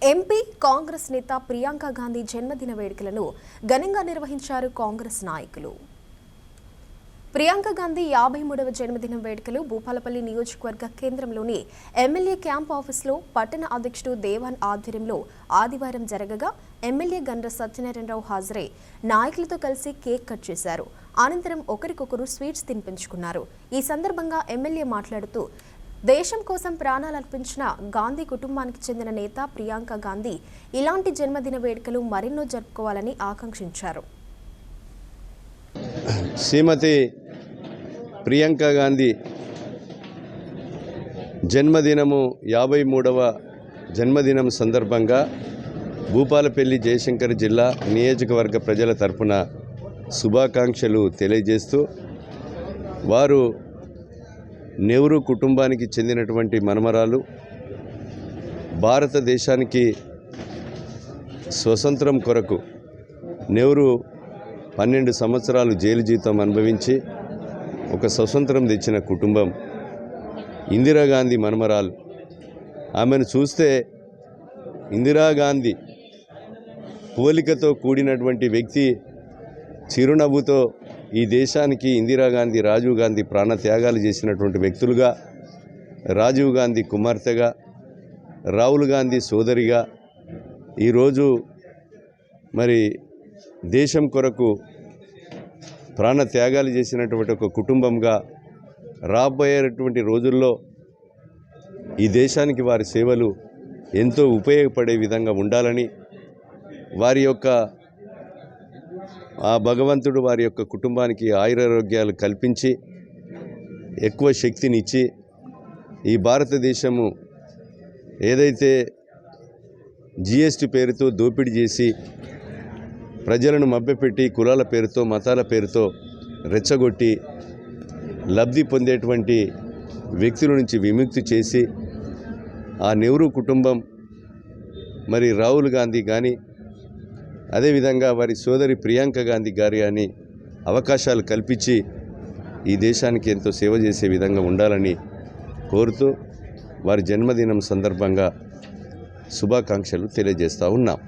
MP Congress నేత ప్రియాంక గాంధీ జన్మదిన వేడుకలను ఘనంగా నిర్వహించారు కాంగ్రెస్ నాయకులు. ప్రియాంక గాంధీ 53వ జన్మదినం వేడుకలు భూపాలపల్లి నియోజకవర్గ కేంద్రంలోని ఎమ్మెల్యే క్యాంప్ ఆఫీసులో పట్టణ అధ్యక్షుడు దేవాన్ ఆధ్వర్యంలో ఆదివారం జరగగా ఎమ్మెల్యే గండ్ర సత్యనారాయణరావు హాజరై నాయకులతో కలిసి కేక్ కట్ చేశారు. అనంతరం ఒకరికొకరు స్వీట్స్ తినిపించుకున్నారు. ఈ సందర్భంగా ఎమ్మెల్యే మాట్లాడుతూ దేశం కోసం ప్రాణాలు అర్పించిన గాంధీ కుటుంబానికి చెందిన నేత ప్రియాంక గాంధీ ఇలాంటి జన్మదిన వేడుకలు మరెన్నో జరుపుకోవాలని ఆకాంక్షించారు. శ్రీమతి ప్రియాంక గాంధీ జన్మదినము 53వ జన్మదినం సందర్భంగా భూపాలపల్లి జయశంకర్ జిల్లా నియోజకవర్గ ప్రజల తరపున శుభాకాంక్షలు తెలియజేస్తూ వారు నెహ్రూ కుటుంబానికి చెందినటువంటి మనమరాలు భారతదేశానికి స్వతంత్రం కొరకు నెహ్రూ 12 సంవత్సరాలు జైలు జీవితం అనుభవించి ఒక స్వతంత్రం తెచ్చిన కుటుంబం. ఇందిరాగాంధీ మనమరాలు. ఆమెను చూస్తే ఇందిరాగాంధీ పోలికతో కూడినటువంటి వ్యక్తి చిరునవ్వుతో ఈ దేశానికి ఇందిరాగాంధీ, రాజీవ్ గాంధీ ప్రాణత్యాగాలు చేసినటువంటి వ్యక్తులుగా, రాజీవ్ గాంధీ కుమార్తెగా, రాహుల్ గాంధీ సోదరిగా ఈరోజు మరి దేశం కొరకు ప్రాణత్యాగాలు చేసినటువంటి ఒక కుటుంబంగా రాబోయేటువంటి రోజుల్లో ఈ దేశానికి వారి సేవలు ఎంతో ఉపయోగపడే విధంగా ఉండాలని, వారి యొక్క ఆ భగవంతుడు వారి యొక్క కుటుంబానికి ఆయురారోగ్యాలు కల్పించి ఎక్కువ శక్తినిచ్చి ఈ భారతదేశము ఏదైతే GST పేరుతో దోపిడీ చేసి ప్రజలను మభ్యపెట్టి కులాల పేరుతో మతాల పేరుతో రెచ్చగొట్టి లబ్ధి పొందేటువంటి వ్యక్తుల నుంచి విముక్తి చేసి ఆ నెహ్రూ కుటుంబం మరి రాహుల్ గాంధీ కానీ అదేవిధంగా వారి సోదరి ప్రియాంక గాంధీ గారి అని అవకాశాలు కల్పించి ఈ దేశానికి ఎంతో సేవ చేసే విధంగా ఉండాలని కోరుతూ వారి జన్మదినం సందర్భంగా శుభాకాంక్షలు తెలియజేస్తూ ఉన్నాం.